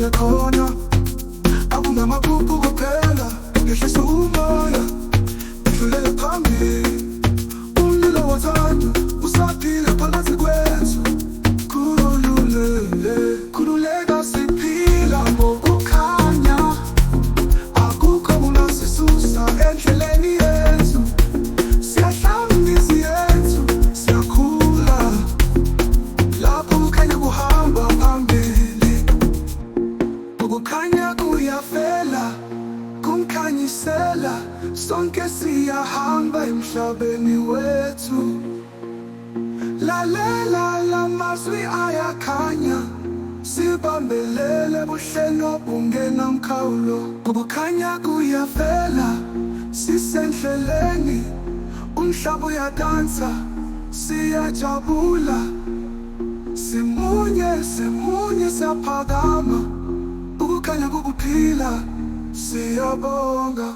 siye khona akunamaphupho kuphela, ngehlisa umoya udlulele phambili. Umlilo wothando usaphila phakathi kwethu. Khululeka siphila ngokukhanya, akukho kungasisusa endleleni yethu. Siyahlamba imizi yethu, siyakhula lapho kukhanya kuhamba phambili. Ukukhanya kuyavela kumkhanyisela, sonke siyahamba emhlabeni wethu. Lalela la mazwi ayakhanya, sibambelele buhlelo obungena mkhawulo. Ukukhanya kuyavela sisendleleni, umhlaba uyadansa siyajabula. Simunye simunye siyaphakama, ukukhanya kukuphila siyabonga.